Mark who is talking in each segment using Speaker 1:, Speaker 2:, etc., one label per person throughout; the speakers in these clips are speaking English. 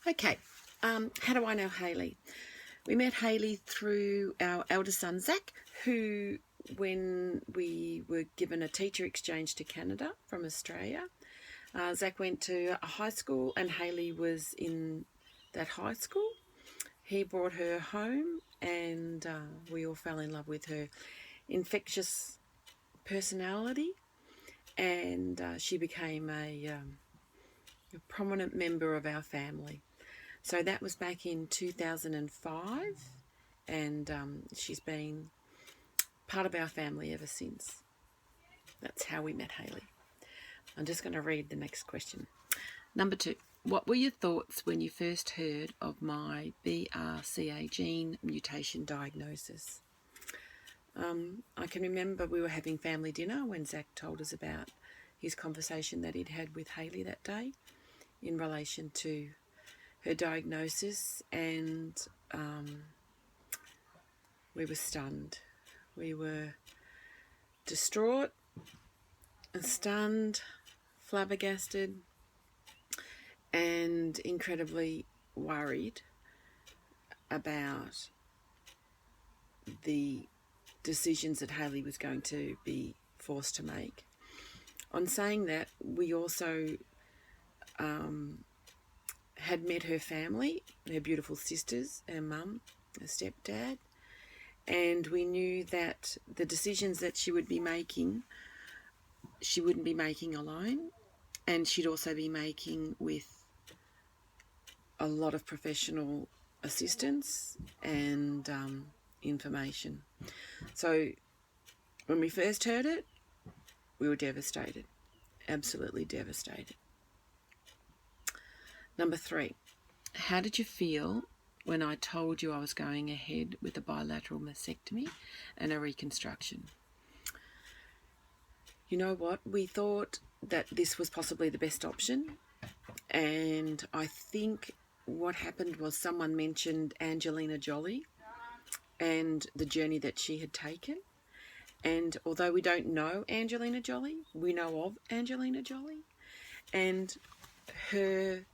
Speaker 1: Okay, how do I know Hayley? We met Hayley through our eldest son, Zach, who, when we were given a teacher exchange to Canada from Australia, Zach went to a high school and Hayley was in that high school. He brought her home and we all fell in love with her infectious personality, and she became a prominent member of our family. So that was back in 2005, and she's been part of our family ever since. That's how we met Hayley. I'm just going to read the next question. Number 2. What were your thoughts when you first heard of my BRCA gene mutation diagnosis? I can remember we were having family dinner when Zach told us about his conversation that he'd had with Hayley that day in relation to her diagnosis, and we were stunned. We were distraught and stunned, flabbergasted, and incredibly worried about the decisions that Hayley was going to be forced to make. On saying that, we also had met her family, her beautiful sisters, her mum, her stepdad, and we knew that the decisions that she would be making, she wouldn't be making alone, and she'd also be making with a lot of professional assistance and information. So when we first heard it, we were devastated, absolutely devastated. Number 3, how did you feel when I told you I was going ahead with a bilateral mastectomy and a reconstruction? You know what? We thought that this was possibly the best option, and I think what happened was someone mentioned Angelina Jolie and the journey that she had taken. And although we don't know Angelina Jolie, we know of Angelina Jolie, and her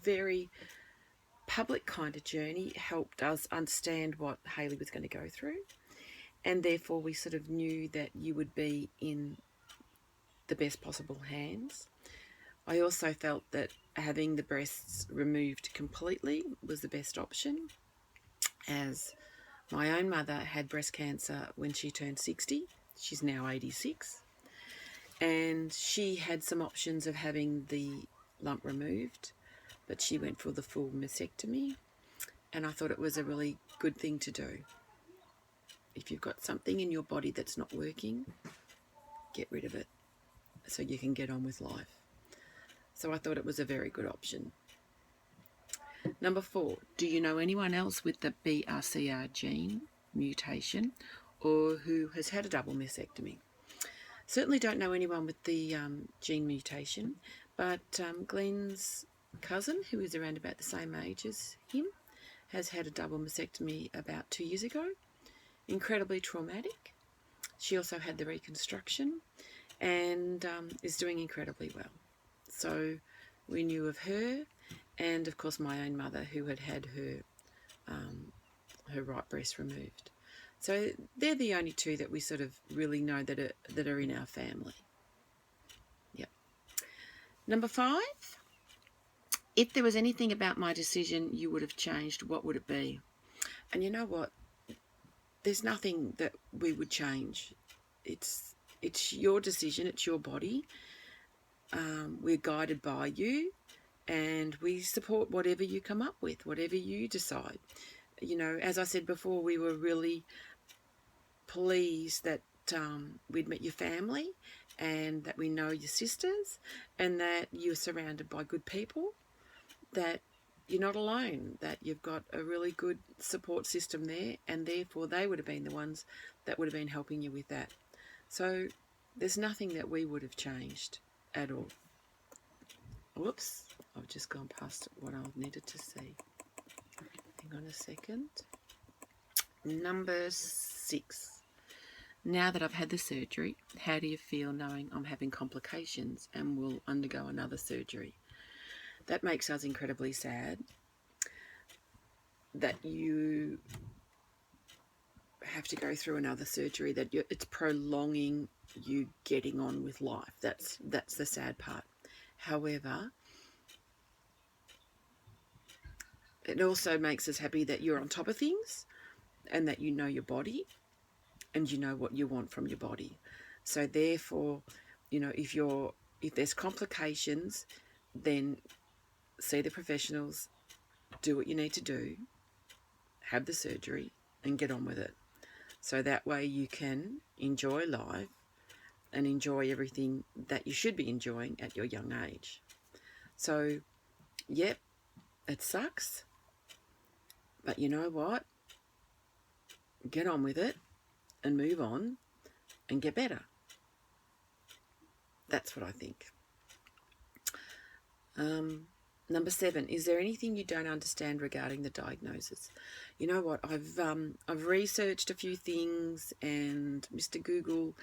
Speaker 1: very public kind of journey helped us understand what Hayley was going to go through, and therefore we sort of knew that you would be in the best possible hands. I also felt that having the breasts removed completely was the best option, as my own mother had breast cancer when she turned 60. She's now 86. And she had some options of having the lump removed, but she went for the full mastectomy. And I thought it was a really good thing to do. If you've got something in your body that's not working, get rid of it so you can get on with life. So I thought it was a very good option. Number 4, do you know anyone else with the BRCA gene mutation or who has had a double mastectomy? Certainly don't know anyone with the gene mutation, but Glenn's cousin, who is around about the same age as him, has had a double mastectomy about 2 years ago. Incredibly traumatic. She also had the reconstruction and is doing incredibly well. So we knew of her, and of course my own mother, who had had her right breast removed. So they're the only 2 that we sort of really know that are in our family. Yep. Number 5, if there was anything about my decision you would have changed, what would it be? And you know what? There's nothing that we would change. It's your decision. It's your body. We're guided by you, and we support whatever you come up with, whatever you decide. You know, as I said before, we were really pleased that we'd met your family and that we know your sisters and that you're surrounded by good people, that you're not alone, that you've got a really good support system there, and therefore they would have been the ones that would have been helping you with that. So there's nothing that we would have changed at all. Whoops, I've just gone past what I needed to see. Hang on a second. Number 6. Now that I've had the surgery, how do you feel knowing I'm having complications and will undergo another surgery? that makes us incredibly sad that you have to go through another surgery, that it's prolonging you getting on with life. That's the sad part. However, it also makes us happy that you're on top of things and that you know your body and you know what you want from your body. So therefore, you know, if there's complications, then see the professionals, do what you need to do, have the surgery and get on with it. So that way you can enjoy life and enjoy everything that you should be enjoying at your young age. So, yep, it sucks, but you know what? Get on with it and move on and get better. That's what I think. Number 7, is there anything you don't understand regarding the diagnosis? You know what? I've researched a few things, and Mr. Google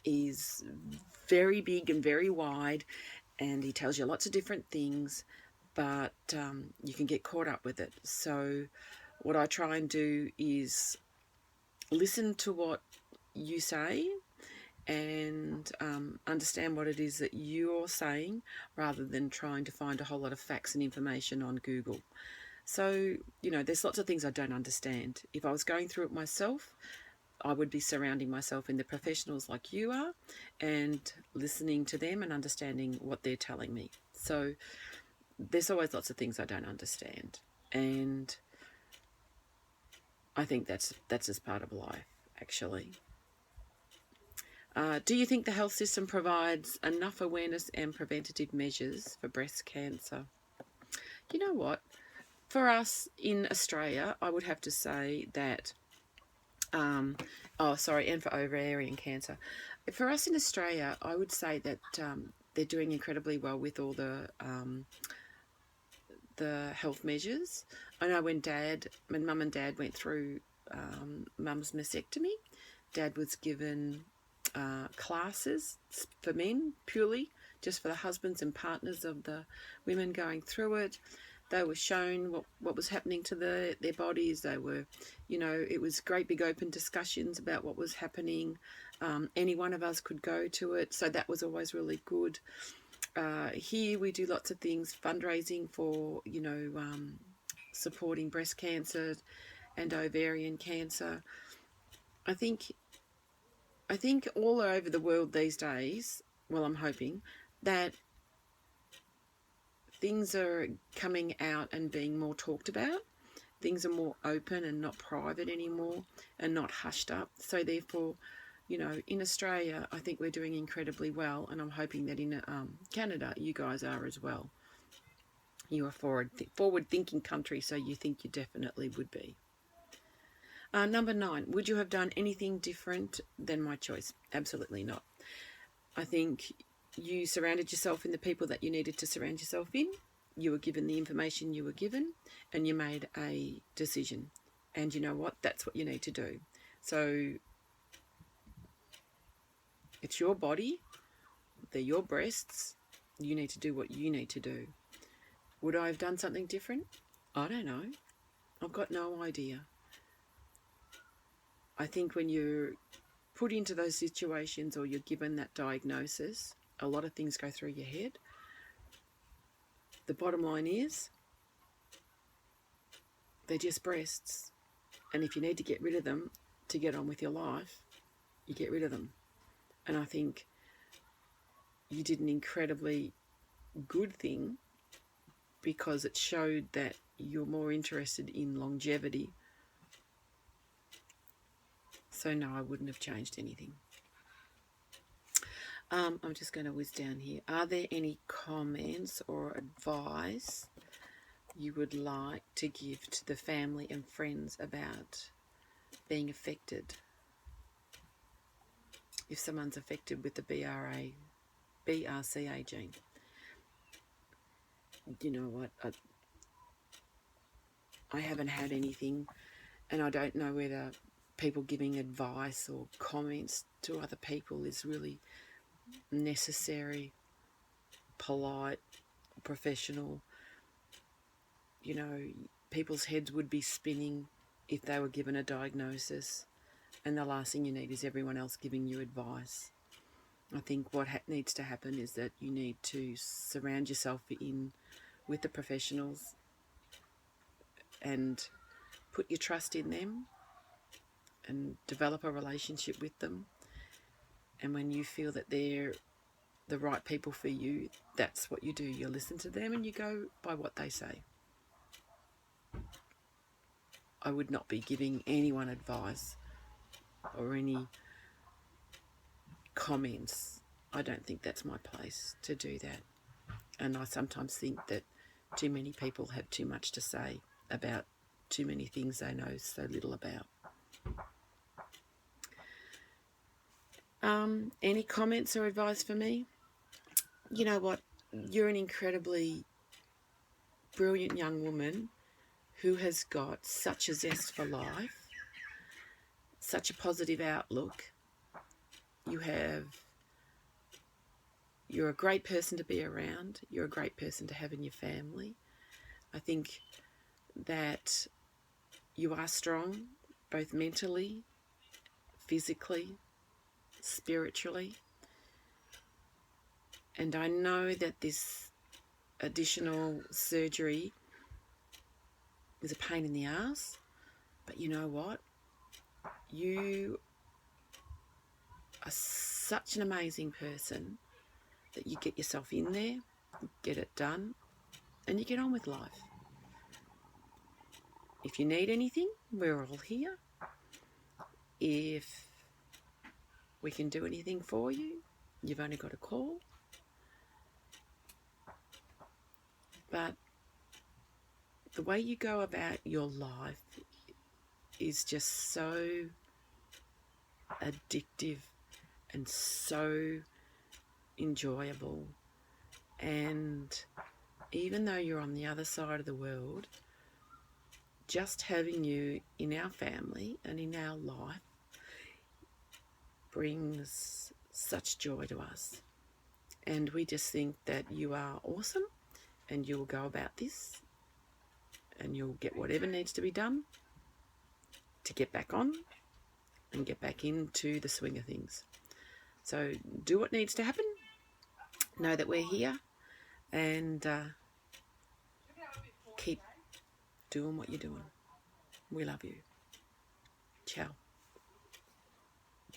Speaker 1: is very big and very wide, and he tells you lots of different things, but you can get caught up with it. So what I try and do is listen to what you say and understand what it is that you're saying, rather than trying to find a whole lot of facts and information on Google. So, you know, there's lots of things I don't understand. If I was going through it myself, I would be surrounding myself in the professionals like you are and listening to them and understanding what they're telling me. So there's always lots of things I don't understand. And I think that's just part of life, actually. Do you think the health system provides enough awareness and preventative measures for breast cancer? You know what? For us in Australia, I would have to say that, and for ovarian cancer. For us in Australia, I would say that they're doing incredibly well with all the health measures. I know when Mum and Dad went through Mum's mastectomy, Dad was given classes for men, purely just for the husbands and partners of the women going through it. They were shown what was happening to their bodies. They were, you know, it was great big open discussions about what was happening. Any one of us could go to it, so that was always really good. Here we do lots of things, fundraising for, you know, supporting breast cancer and ovarian cancer. I think all over the world these days, well, I'm hoping that things are coming out and being more talked about. Things are more open and not private anymore and not hushed up. So therefore, you know, in Australia, I think we're doing incredibly well, and I'm hoping that in Canada, you guys are as well. You are forward-thinking country, so you think you definitely would be. Number 9, would you have done anything different than my choice? Absolutely not. I think you surrounded yourself in the people that you needed to surround yourself in. You were given the information you were given, and you made a decision. And you know what? That's what you need to do. So it's your body. They're your breasts. You need to do what you need to do. Would I have done something different? I don't know. I've got no idea. I think when you're put into those situations or you're given that diagnosis, a lot of things go through your head. The bottom line is, they're just breasts. And if you need to get rid of them to get on with your life, you get rid of them. And I think you did an incredibly good thing, because it showed that you're more interested in longevity. So no, I wouldn't have changed anything. I'm just going to whiz down here. Are there any comments or advice you would like to give to the family and friends about being affected? If someone's affected with the BRCA gene. You know what? I haven't had anything, and I don't know whether people giving advice or comments to other people is really necessary, polite, professional, you know, people's heads would be spinning if they were given a diagnosis, and the last thing you need is everyone else giving you advice. I think what needs to happen is that you need to surround yourself with the professionals and put your trust in them and develop a relationship with them. And when you feel that they're the right people for you, that's what you do. You listen to them and you go by what they say. I would not be giving anyone advice or any comments. I don't think that's my place to do that. And I sometimes think that too many people have too much to say about too many things they know so little about. Any comments or advice for me? You know what? You're an incredibly brilliant young woman who has got such a zest for life, such a positive outlook. You're a great person to be around. You're a great person to have in your family. I think that you are strong, both mentally, physically, spiritually. And I know that this additional surgery is a pain in the ass, but you know what? You are such an amazing person that you get yourself in there, get it done, and you get on with life. If you need anything, we're all here. If we can do anything for you, you've only got to call. But the way you go about your life is just so addictive and so enjoyable. And even though you're on the other side of the world, just having you in our family and in our life brings such joy to us. And we just think that you are awesome, and you'll go about this and you'll get whatever needs to be done to get back on and get back into the swing of things. So do what needs to happen. Know that we're here, and keep doing what you're doing. We love you. Ciao.